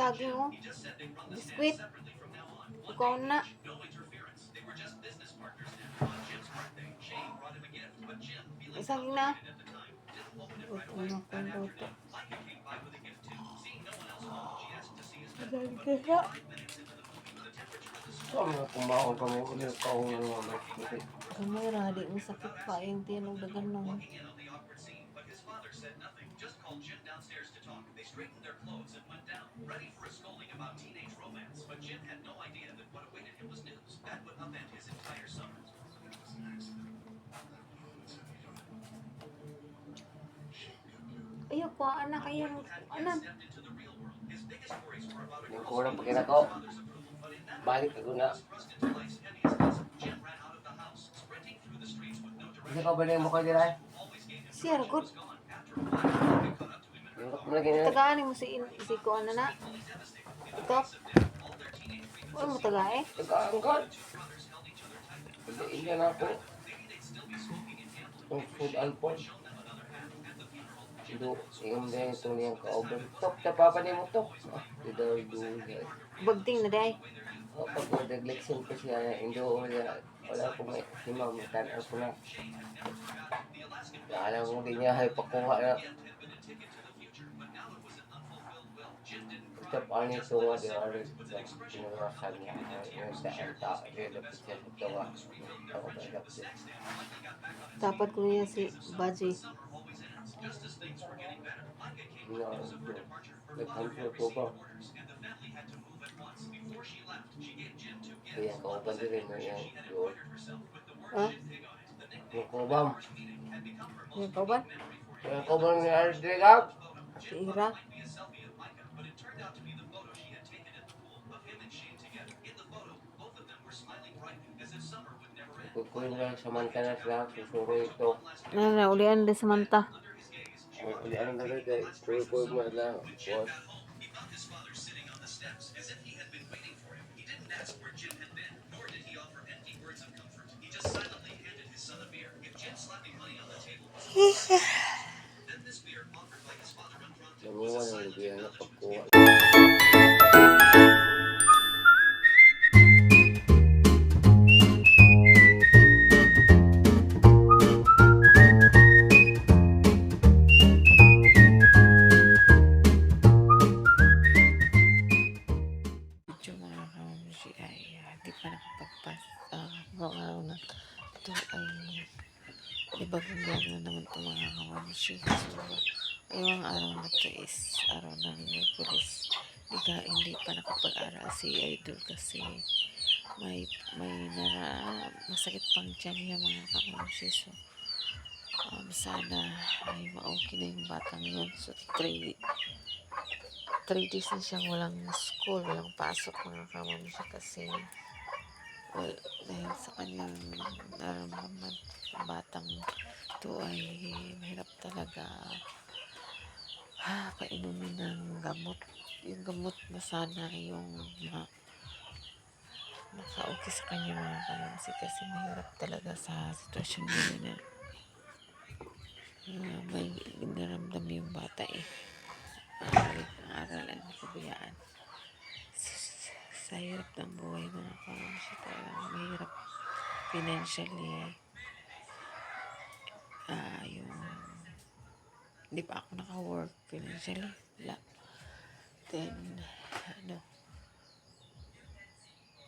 saging oh. Biskwit. Ikaw na. Saging na. Ito na kung luto. Saging kaya. Saan na kumaon kami ulit kaong ng mga biskuit? Kamera, di mo sakit pa yung tiyanog dagan nung. Ayaw ko, anak, ayaw. Anak. Yung kurang pagkina ko, balik ako na. Hindi ka ba na yung mukha nila eh? Sir, good. Yung mo lagi nila. Tagaan mo si ko ano na. Ito. Uy mo taga eh. Nag-aangkat. Hindi na ako. Yung food alpon. Yung din ito niyang ka-over. Tok, tapapan mo tok. Dito doon. Bagting na day. Pag nag-leksyon ko siya, hindi ko wala akong himamitan ako na. Alam mo din niya, ay pakuha na. Ito pa nito nga, di ba rin sa pinurasan niya. Yung daan tao, lapit siya ito nga. Ako ba lapit? Dapat ko niya si Baji. Nagkampo ko ba? Kaya kauban din mo yung yun. Ha? Yung kubam. Yung kauban? Yung kubam ni Ardrigab. Si Ira. Kukunin lang Samantha na sila. Susuro ito. Ulian de Samantha. Ano na rin kay Kukunin mo lang. Boss. Nanguha ng lubihan na pagkuha. Medyo mga kamamsi ay di pa nakapagpas. Araw na ito ay ibagong vlog na naman ito mga kamamsi. So, ngayong araw na ito is araw ng Merkulis. Hindi pa nakapag-aral si Idol kasi masakit pang tiyan niya mga kamamsi. So, sana ay ma-okay na yung batang yun. So, 3 days na siyang walang school, walang pasok mga kamamsi kasi dahil sa kanyang nararamdaman batang ito ay mahirap talaga painumin ng gamot. Yung gamot na sana yung maka-okay sa kanya mga kamamsi kasi mahirap talaga sa sitwasyon niya na may naramdam yung bata eh. Aralan, kabayaan. Sa hirap ng buhay mga kamamsi talagang mahirap financially. Yung hindi pa ako naka-work financially. Then,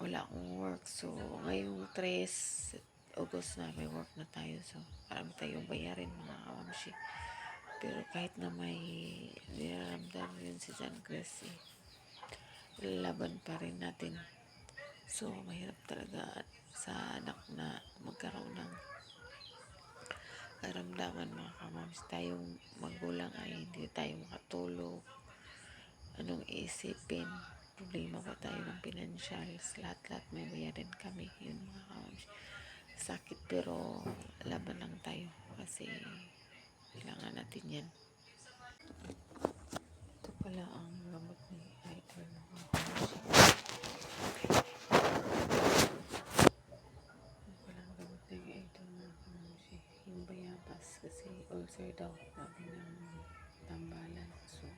wala akong work. So, ngayong 3 August na may work na tayo. So, parang tayong bayarin mga kamamsi. Pero kahit na may niraramdam yun si San Grace, laban pa rin natin. So, mahirap talaga sa anak na magkaroon ng karamdaman mga kamams. Tayong magulang ay hindi tayo makatulog. Anong isipin? Problema pa tayo ng financials. Lahat-lahat may bayarin kami. Yun mga kamams. Sakit pero laban lang tayo kasi kailangan natin yan. Ito pala ang gamot ni Idol mga kamams. Yung bayabas kasi ulcer daw sabi ng tambalan. So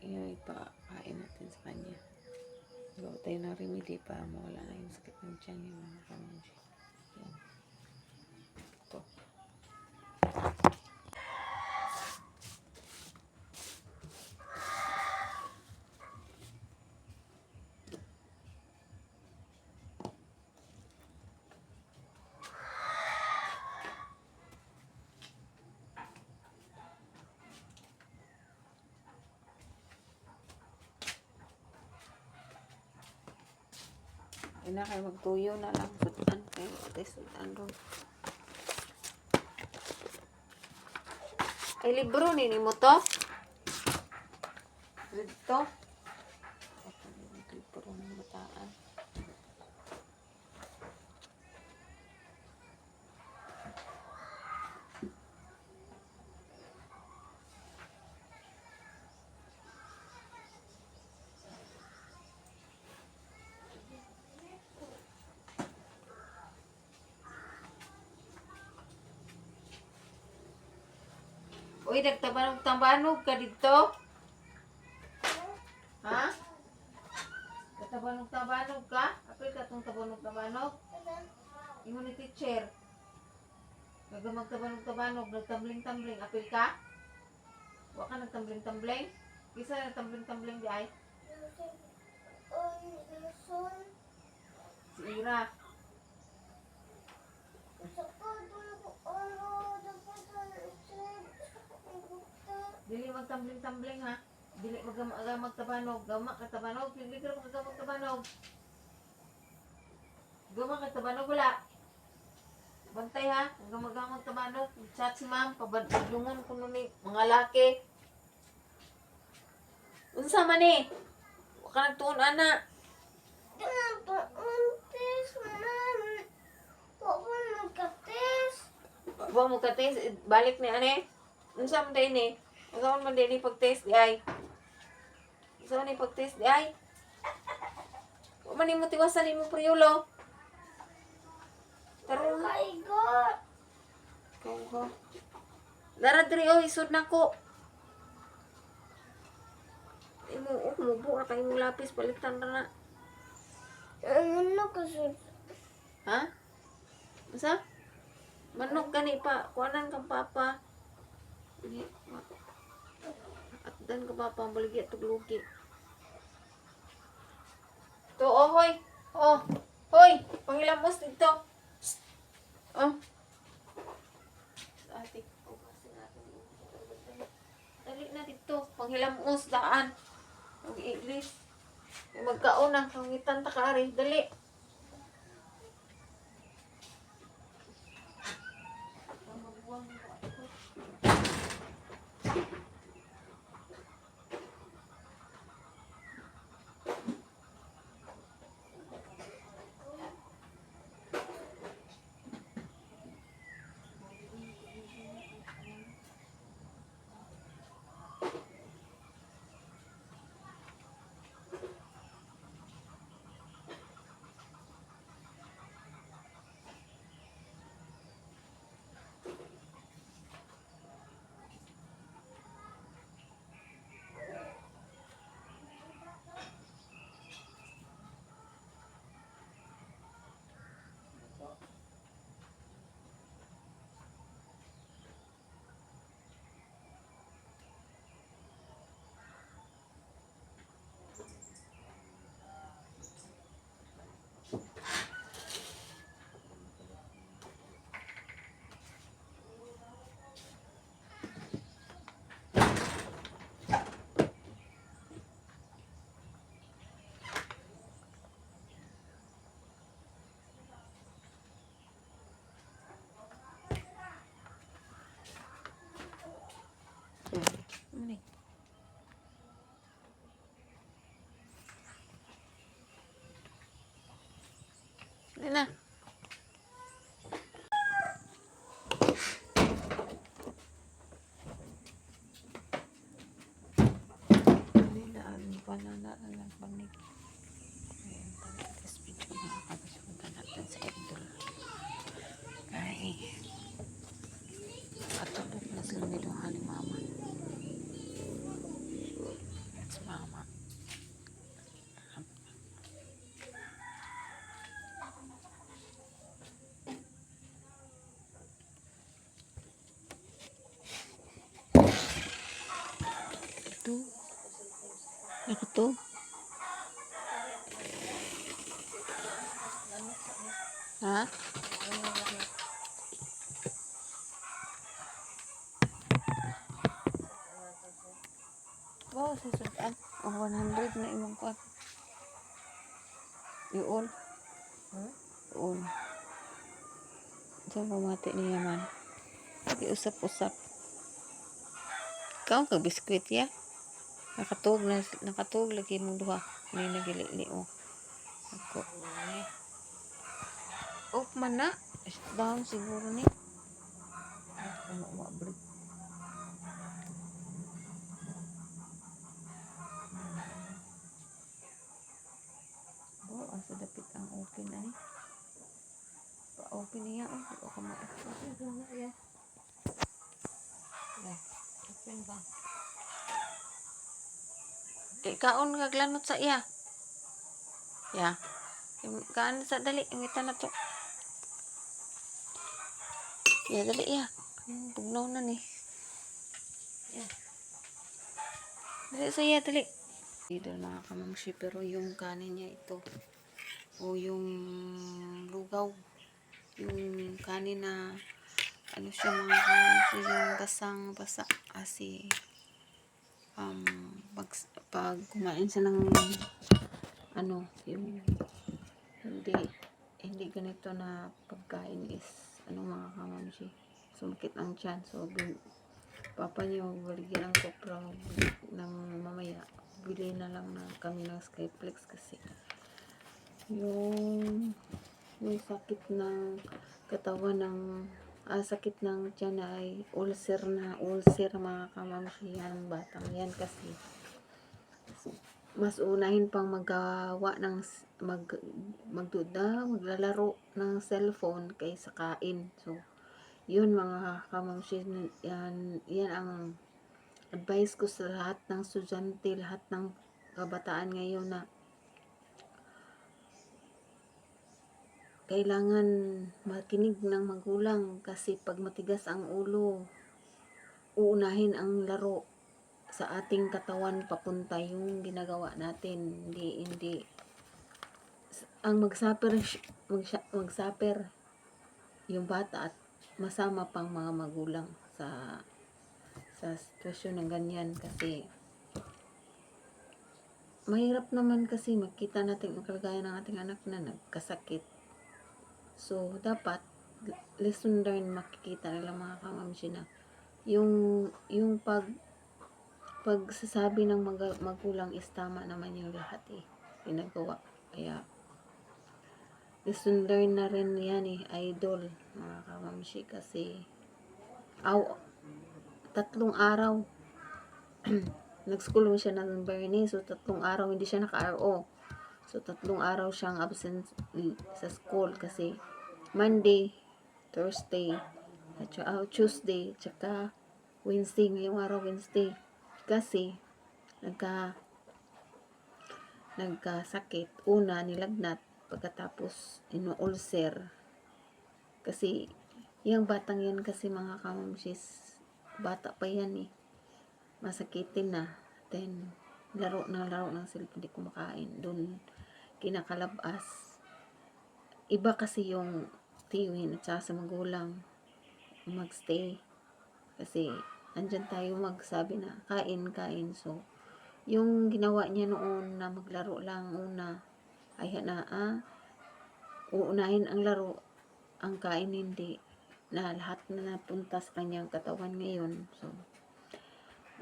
yung ipakain natin sa kanya. Gawa tayo ng remedy para mawala na yung sakit ng tiyan niya mga kamamshi. Yan. Ito. Ay na kayo magtuyo na lang. Sudan kayo. Sudan doon. Ay libro nini mo to? Dito? Libro ng bataan. Uy, nagtabanog ka dito? Ha? Nagtabanog ka? Apil ka itong tabanog? Imo ni teacher. Baga magtabanog, nagtambling-tambling. Apil ka? Huwag ka nagtambling-tambling? Kisa nagtambling-tambling di ay? Si Ira. Dili magtambling-tambling ha. Dili magtabanog. Gama ka tabanog. Dili ka magtabanog. Gama ka tabanog wala. Bantay ha. Gama tabanog. Chat si ma'am. Pabadlungon ko nun ni mga laki. Unsa man ni? Huwag ka nagtuon ana. Huwag mo ka-test. Balik ni ane. Unsa man day ni? Unsa man day ni pag-test di ay? Unsa man ni pag-test di ay? Huwag man ni mo tiwasan ni mo priyulo. Taro. Kaya Lara diri o isod na ko. Umubo na kayo mong lapis. Palitan na na. Ano kasi? Ha? Masa? Manok gani pa. Kuanan kang papa. At dan ka papa. Baligya tuglugi. To, oh, hoy. Oh, hoy. Pangilamos dito. Oh. Ate, ugasin natin. Dali na dito. Panghilamos daan. Mag-English. Magkauna. Pangitan ta kaari. Dali. Ano ni? Na. Banana lang panig. Ayan, pag-test video mga kapasukan natin sa idol. Ay, katulog na sila nito hali mama. Let's To. Nakato. Ha? Wow, susudan. 100 na imong kuat. Yun. Yun. Diyan pamati niya man. Sige, usap-usap. Ikaw ka biskwit ya? Nakatug lagi mong duha. Hindi nagili mo. Ako. Off man na. Down siguro ni. Ano break. Oh, asa dapit ang open na ni. Pa-open niya. Oh, hindi ko ma-open. Ito na ya. Open ba? Kaon kaglanot sa iya. Ya. Kaan sa dali. Ingita na to. Ya, dali ya. Pugnaw na ni. Ya. Dali sa iya, dali. Idol mga kamamshi, pero yung kanin niya ito. O yung lugaw. Yung kanin na ano siya mga kamamshi, yung basang-basa. Kasi pag kumain siya ng ano, yung hindi ganito na pagkain is ano mga kamamshi, sumakit ang tiyan. So papa niyo baligyan ng kopra ng mamaya, bili na lang na kami ng Skyflex kasi yung sakit ng katawan ng sakit ng tiyan ay ulcer mga kamamshi. Yan batang yan kasi mas unahin pang maggawa ng maglalaro ng cellphone kaysa kain. So yun mga kamamshi, yan ang advice ko sa lahat ng estudyante, lahat ng kabataan ngayon, na kailangan makinig ng magulang, kasi pag matigas ang ulo, uunahin ang laro sa ating katawan papunta yung ginagawa natin. Hindi ang magsaper yung bata at masama pang mga magulang sa sitwasyon ng ganyan, kasi mahirap naman kasi makita natin ang kalagayan ng ating anak na nagkasakit. So dapat lesson learned, makikita nila mga kamamshi na yung pagsasabi ng magulang is tama naman yung lahat ginagawa. Kaya lesson learned na rin yan idol mga kamamshi, kasi 3 araw nag-school mo siya ng Bernie, so 3 araw hindi siya naka-RO. So 3 araw siyang absent sa school, kasi Monday, Thursday, at Tuesday, tsaka Wednesday. Ngayong araw Wednesday kasi nagkasakit. Una, nilagnat, pagkatapos ino-ulcer. Kasi yung batang yan kasi mga kamamsis, bata pa yan masakitin na. Then laro ng cellphone, hindi kumakain, doon kinakalabas. Iba kasi yung tiwin at saka sa magulang magstay, kasi andyan tayo magsabi na kain. So yung ginawa niya noon na maglaro lang una, ay uunahin ang laro, ang kain hindi, na lahat na napunta sa kanyang katawan ngayon.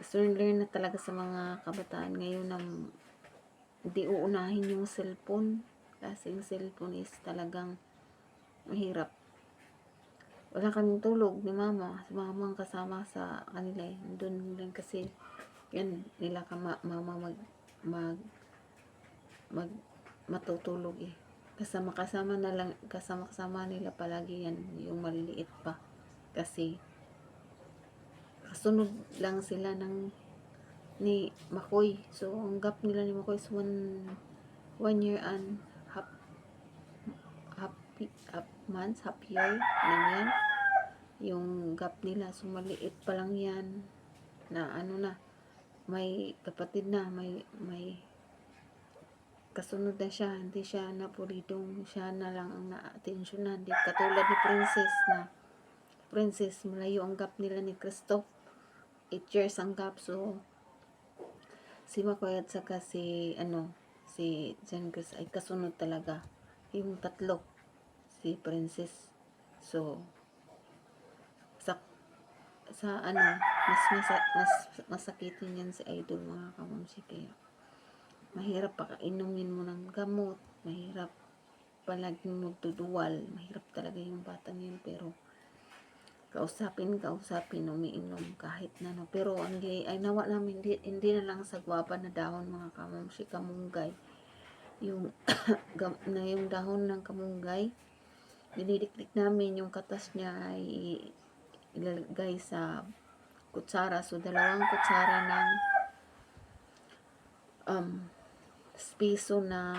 So learn na talaga sa mga kabataan ngayon na hindi uunahin yung cellphone, kasi yung cellphone is talagang mahirap. Wala kaming tulog ni mama, si mama ang kasama sa kanila doon lang, kasi yan nila mama matutulog kasama nila palagi yan, yung maliliit pa, kasi kasunod lang sila ni Makoy. So ang gap nila ni Makoy is 1 year and half months, half year lang yan yung gap nila. So maliit pa lang yan na may kapatid na, may kasunod na siya, hindi siya napuridong, siya na lang ang na-atensyonan. Di katulad ni Princess, malayo ang gap nila ni Christoph, 8 years ang gap. So si McCoy at saka si Jen Chris ay kasunod talaga, yung tatlo, si Princess. So sa mas masakitin yan si Idol, mga kamamsi. Kaya mahirap pakainumin mo ng gamot, mahirap palaging magduduwal, mahirap talaga yung batang yun. Pero kausapin, umiinom kahit na no. Pero ang ay nawa namin, hindi na lang sa guwapa na dahon, mga kamamsi, kamunggay. Yung yung dahon ng kamunggay, dinidikdik namin, yung katas niya ay ilalagay sa kutsara. So 2 kutsara ng piso na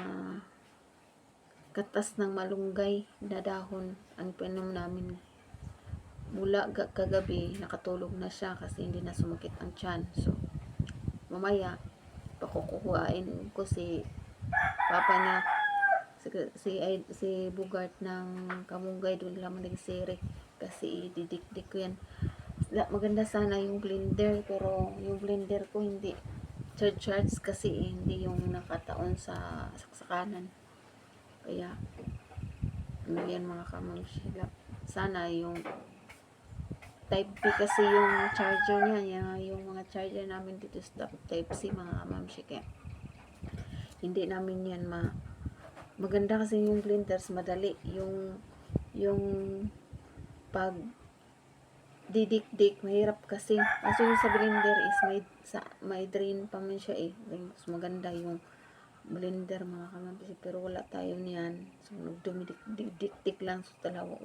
katas ng malunggay na dahon ang pinom namin. Mula kagabi, nakatulog na siya kasi hindi na sumakit ang tiyan. So mamaya pakukuhain ko si papa niya, si Bugart ng kamunggay, doon lang nagsiri kasi ididikdik ko yan. Maganda sana yung blender, pero yung blender ko hindi charge kasi hindi yung nakataon sa saksakanan. Kaya yan, mga kamamsi, sana yung type B kasi yung charger niya, yung mga charger namin dito sa type C, mga kamamsi. Kaya hindi namin yan maganda kasi yung blenders, madali yung pag didikdik, mahirap kasi. Kaso yung sa blender is may drain pa man siya mas maganda yung blender, mga kamamsi. Pero wala tayo niyan, so nagdumidikdik lang sa talawa.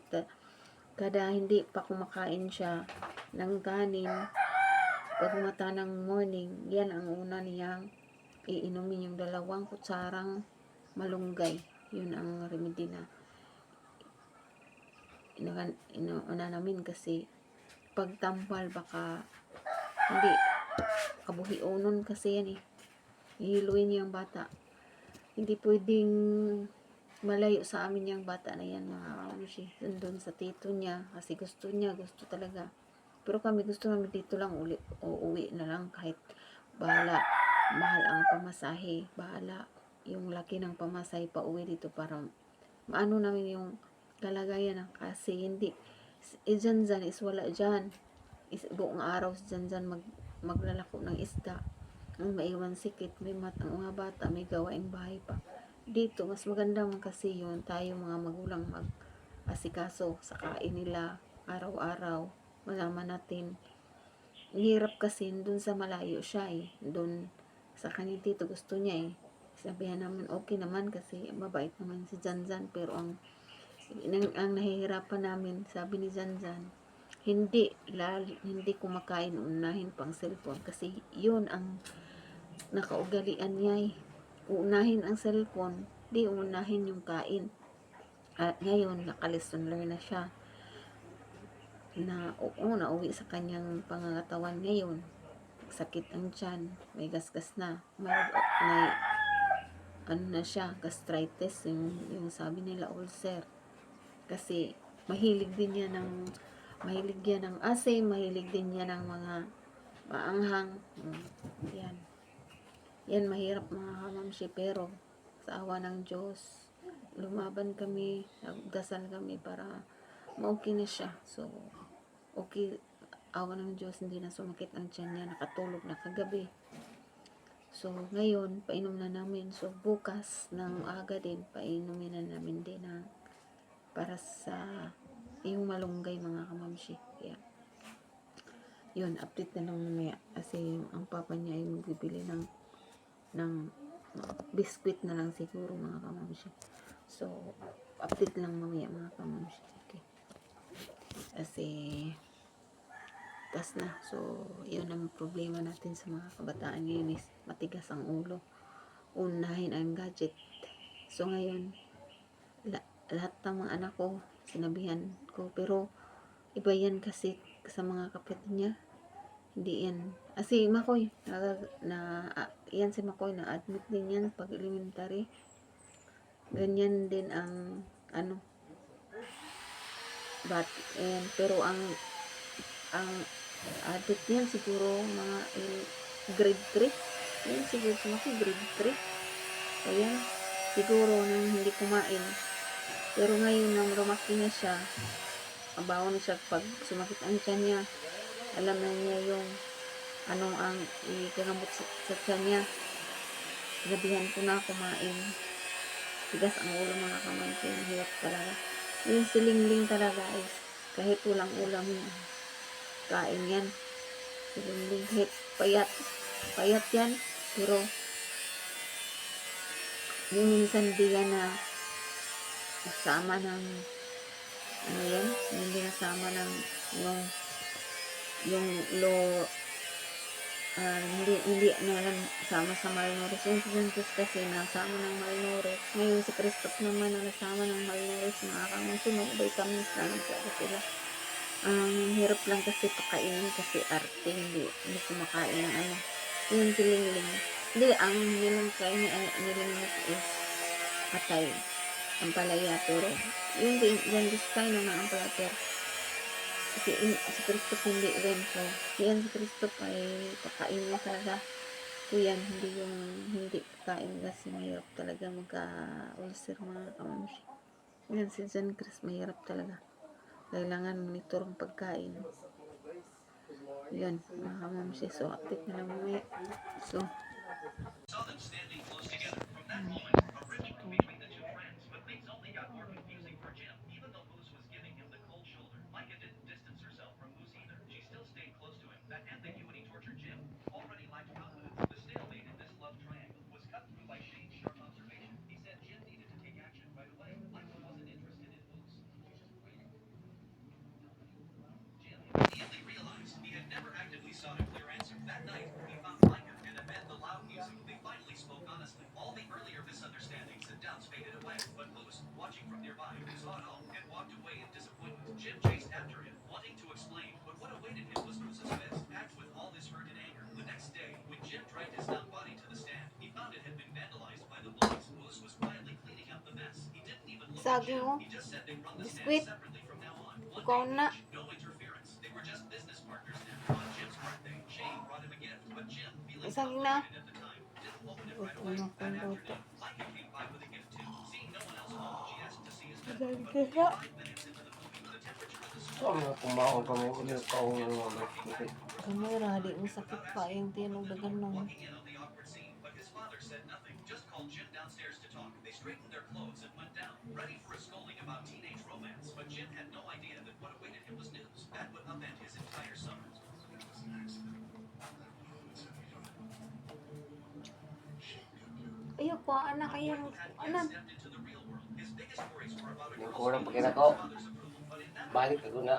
Kada hindi pa kumakain siya ng kanin, pag mata ng morning, yan ang una niyang iinumin, yung 2 kutsarang malunggay. Yun ang remedy na ina namin, kasi pagtampal baka hindi kabuhionon kasi yan hihiluin yung bata. Hindi pwedeng malayo sa amin yung bata na yan, mga kamamsi. Doon sa tito niya kasi gusto talaga. Pero kami gusto namin dito lang uuwi na lang, kahit bahala, mahal ang pamasahe, bahala yung laki ng pamasahe pa uwi dito, para maano namin yung kalagayan kasi hindi Janjan is wala dyan, buong araw si Janjan maglalako ng isda, ang maiwan sikit, may ang mga bata may gawaing bahay pa dito. Mas maganda man kasi yun, tayo mga magulang mag-asikaso sa kain nila araw-araw, malaman natin. Hirap kasi dun sa malayo siya dun sa kanyang tito, gusto niya sabihan namin okay naman kasi mabait naman si Janjan. Pero ang nahihirapan namin, sabi ni Janjan, hindi kumakain, unahin pang cellphone, kasi yun ang nakaugalian niya uunahin ang cellphone, di unahin yung kain. At ngayon naka-lesson learn na siya, na nauwi sa kanyang pangangatawan ngayon, sakit ang tiyan, may gasgas na, may ano na siya, gastritis, yung sabi nila ulcer. Kasi mahilig yan ng asim, mahilig din yan ng mga maanghang. Yan mahirap, mga kamamsi. Pero sa awa ng Diyos, lumaban kami, nagdasal kami para ma-okay na siya. So okay, awa ng Diyos, hindi na sumakit ang tiyan niya, nakatulog na kagabi. So ngayon painom na namin. So bukas ng aga din, painumin na namin din para sa yung malunggay, mga kamamsi. Kaya yun, update na lang mamaya, kasi ang papa niya ay magbibili ng biskwit na lang siguro, mga kamamsi. So update lang mamaya, mga kamamsi. Okay, kasi tas na. So yun ang problema natin sa mga kabataan ngayon, is matigas ang ulo, unahin ang gadget. So ngayon lahat ng mga anak ko sinabihan ko, pero iba yan kasi sa mga kapatid niya, Hindi yan. Si Makoy, yan si Makoy, na-admit din yan pag elementary. Ganyan din ang, ano, pero ang addict niyan siguro mga grade 3. Yan siguro si Makoy, grade 3. Ayan, siguro nang hindi kumain. Pero ngayon nang lumaki na siya, abaw na siya pag sumakit ang tiyan niya. Alam na niya yung anong ang ikagamot sa tiyan niya. Gabihan ko na kumain. Tigas ang ulo mga kamangkin. Hirap talaga. Yung silingling talaga is kahit walang ulam yan. Kain yan. Silingling. Kahit payat. Payat yan. Pero yung minsan di yan na nasama ng ano yan. Hindi nasama ng yung hindi nalang sama sa malnourished. Yung si Jesus kasi nasama ng malnourished. Ngayon si Christoph naman na nasama ng malnourished. Nakakamusunod, vitamins lang sila. Hirap lang kasi pakainin kasi arte, hindi kumakain ng ano. Yung silingling. Hindi, ang nilang kain nilang is atay. Ang palaya, pero yung Diyos kain ng ang palaya, pero si Christoph hindi rin. So, yan si Christoph ay pakain niya talaga. So, yan, hindi pakain kasi mahirap talaga magka-ulcer mga kamamsi. Yan, si John Chris, mahirap talaga. Kailangan monitor ang pagkain. Yan, mga kamamsi. So, update na lang mamaya. So, saging mo. Biskwit. Ikaw na. Saging na. Ito na kung luto. Saging kaya. Kami na kumaon kami ulit pa ako ng mga bakit. Kamera, di mo sakit pa yung tinog na ganun. Ayaw po, anak, ayaw. Anak. Yung kurang pagkina ko, balik ako na.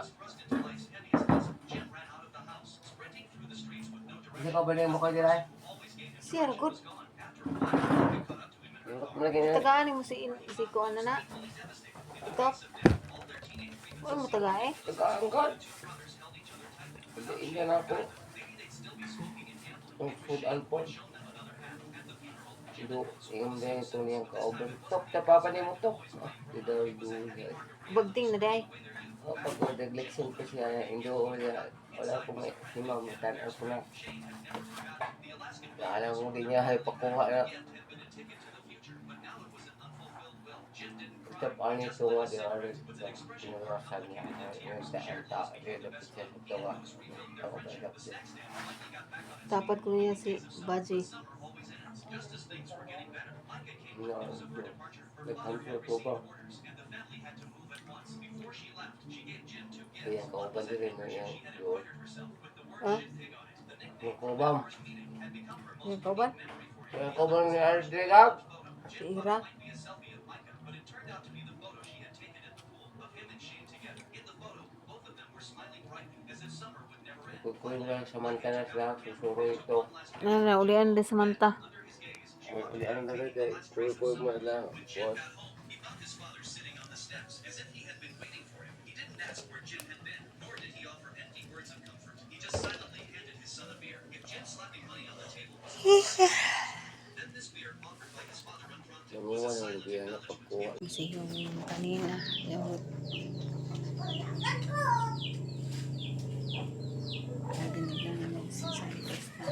Hindi ka ba na yung mukha nila eh? Sir, good. Yung mo lagi nila. Tagaan mo si Kuan na. Ito. Uy mo taga eh. Nag-aangkat. Hindi na ako. Yung food alpon. Yung din ito niyang ka-over. Tok, tapapan mo tok. Dito doon. Bagting na day. Pag nag-leksyon ko siya, hindi ko wala akong himamitan ako na. Alam mo din niya ay pakuha na. Step on ito nga, di ba rin pinarasan niya. Yung daan tao, ilapit siya ito nga. Ako ba ilapit siya? Dapat ko niya si Baji. Nag-control ko ba? Kaya kauban din na yung yun. Ha? Yung kauban. Yung kauban? Yung kauban ni Ardregab. Si Ira. Kukunin lang Samantha na sila. Susuro ito. Ulian de Samantha. Ano na rin kay Purple mo lang. Boss. Nanguha ng lubihan na pagkuha. Kasi yung kanina, yung nadinig na naman si Santos na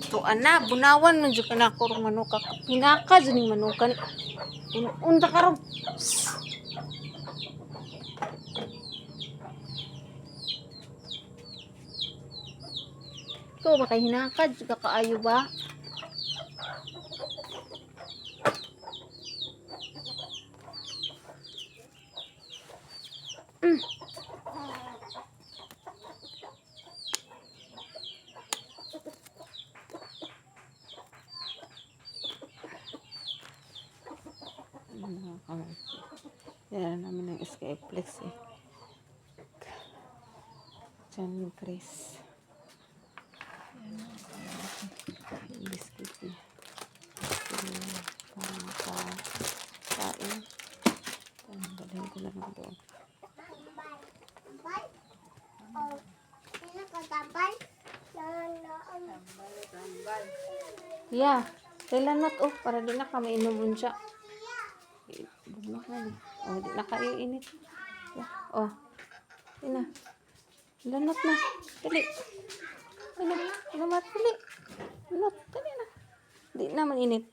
to ana, bunawan man dyan ka na ako manuka. Pinaka dyan yung manuka. Unta ka rin. Ikaw ba kay hinakad? Juga kaayo ba? Mm. Yan namin ng Skyflex eh. Diyan Chris. Yung biscuit niya. Parang makasain. Tanggalin ko lang doon. Yeah. Kailan na to? Para di na kami inumun siya. Oh, di na kayo init. Oh. Di na. Lanot na. Dali. Ano? Lanot. Dali. Lanot. Dali na. Di na man init.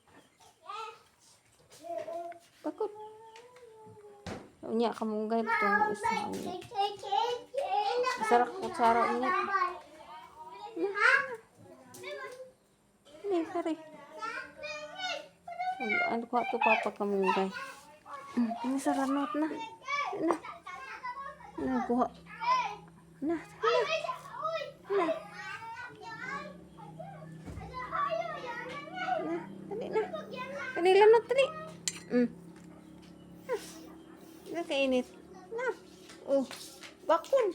Bakit? Unya ka mong gayip itong isa. Sarap ko tsara unya. Dali, sari. Ano ko ito papa ka mong gayip. Ini saranot na. Na. Na, kuha. Na. Na. Dali na. Dali lanot, dali. Hindi kainit. Na. Oh. Bakun.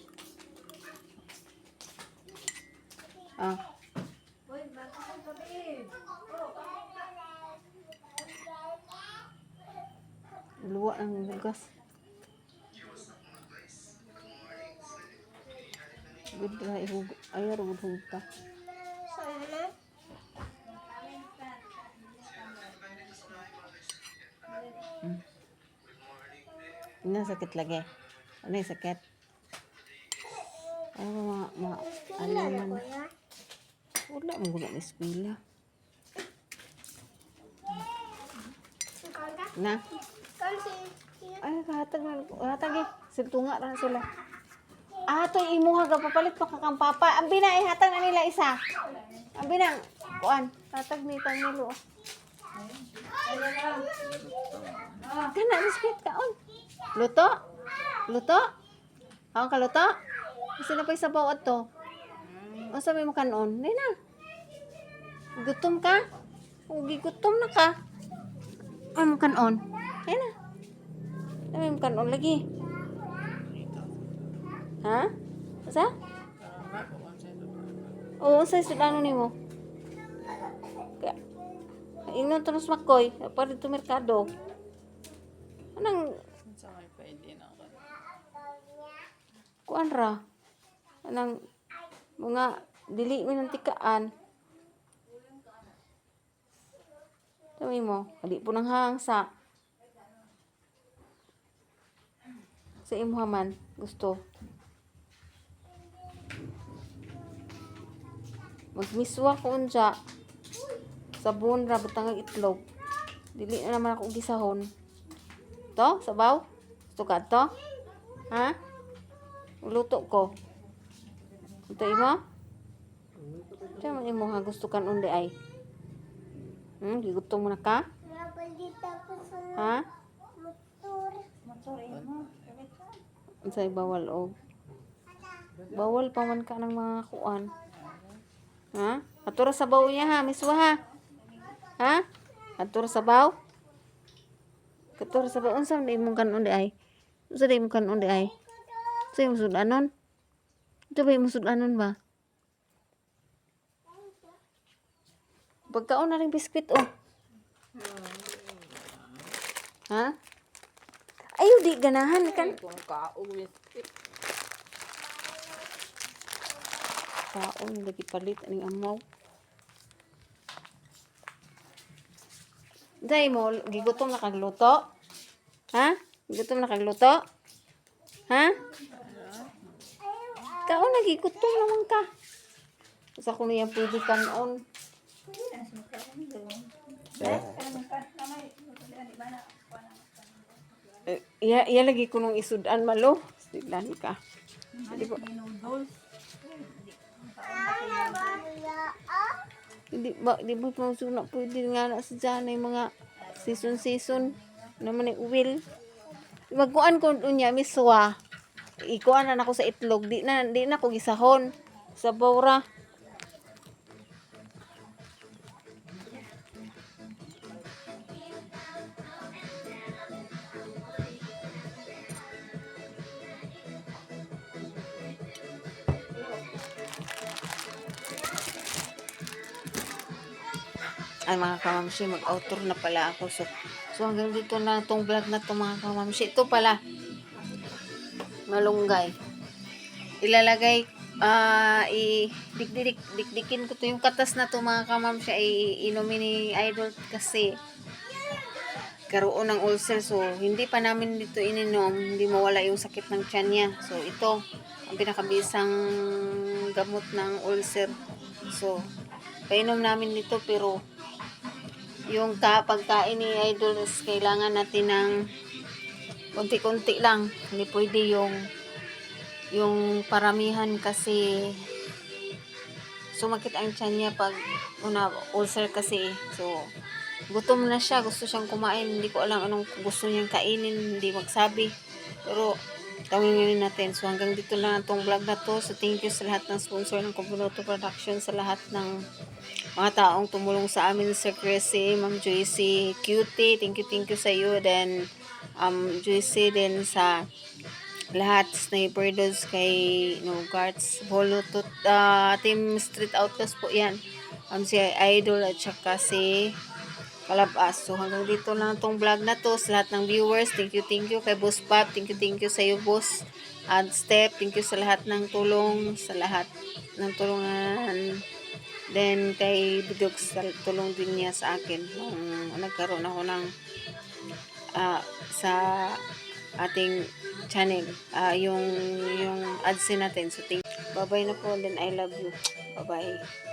Ah. Luwa ang bugas. Gudra ihug. Ayaw hug ta. Ini sakit lagi. Ini sakit. Ano mga alaman. Wala mo guna ni eskwela. Na. Ay, kahatag na. Kahatag eh. Siltunga na sila. Ito yung imuha ka papalit pa kakang papa. Ang bina, hatag na nila isa. Ang bina, kuan. Hatag ni kang mulo. Kana, biskit ka on. Luto? Luto? Ako ka luto? Kasi na pa isabaw at to. O sabi mo kanon? Hindi na. Gutom ka? Ugi gutom na ka. Ano mo kanon? Hindi na. Sabi mo kanon lagi. Ha? Asa? Oo, sa sudano ni mo. Ingnon to nos makoy. Para dito merkado. Anang kuan ra? Anang mga dili mi ng tikaan. Sabi mo, ali po nang hangsa. Sa imuha man, gusto. Magmiswa ko unja. Sabon ra, butang itlog. Dili na naman ako gisahon. To, sabaw? Gusto ka to? Ha? Luto ko. Ito imo? Diyan man imo ha, gusto kan undi ay. Gigutom mo na ka? Ha? Unsay bawal og? Bawal pa man ka ng mga kuan. Ha? Atura sa baw niya ha, miswa ha. Ha? Atura sa baw? Atura sa baw. Unsa na imong kanon di ay? Unsa na imong kanon di ay? Unsa imong sudanon? Ito ba imong sudanon ba? Pagkaon na rin biskwit oh. Ha? Ayaw di ganahan kan. Kaon lagi palit aning amaw. Day mo, gigutom na kagluto? Ha? Gigutom na kagluto? Ha? Kaon na gigutom naman ka. Sa ko niya pwede kanon. Iya lagi ko nung isudan malo. Siglan ka. Hindi ko. Di ba pa suna pwede nga na sa dyan yung mga season naman yung uwil. Magkuan ko niya miswa. Ikuan na ako sa itlog. Di na ko gisahon. Sa bawra. Ay mga kamamsi, mag-outro na pala ako. So hanggang dito na itong vlog na to mga kamamsi. Ito pala, malunggay. Ilalagay, dikdikin ko to yung katas na to mga kamamsi. Inumin ni Idol kasi karoon ng ulcer. So hindi pa namin dito ininom, hindi mawala yung sakit ng tiyan niya. So ito, ang pinakabisang gamot ng ulcer. So, painom namin dito pero yung pagkain ni Idol is kailangan natin ng konti-konti lang. Hindi pwede yung paramihan kasi sumakit ang tiyan niya pag ulcer kasi. So, gutom na siya. Gusto siyang kumain. Hindi ko alam anong gusto niyang kainin. Hindi magsabi. Pero, tawin natin. So, hanggang dito lang itong vlog na to. So, thank you sa lahat ng sponsor ng Kubunoto Production, sa lahat ng mga taong tumulong sa amin, Sir Chrissy, Ma'am Joycey, Cutie, thank you sa iyo. Then, Joycey din sa lahat, Sniper Dogs, kay Guards, Bolutot, Team Street Outlaws po yan. Si Idol at saka si Kalabas. So, hanggang dito lang itong vlog na to. Sa lahat ng viewers, thank you kay Boss Pop, thank you sa iyo, Boss. And Step, thank you sa lahat ng tulong, sa lahat ng tulungan. Then, kay Bidog, tulong din niya sa akin nung nagkaroon ako ng sa ating channel, yung AdSense natin. So, bye-bye na po, then I love you. Bye-bye.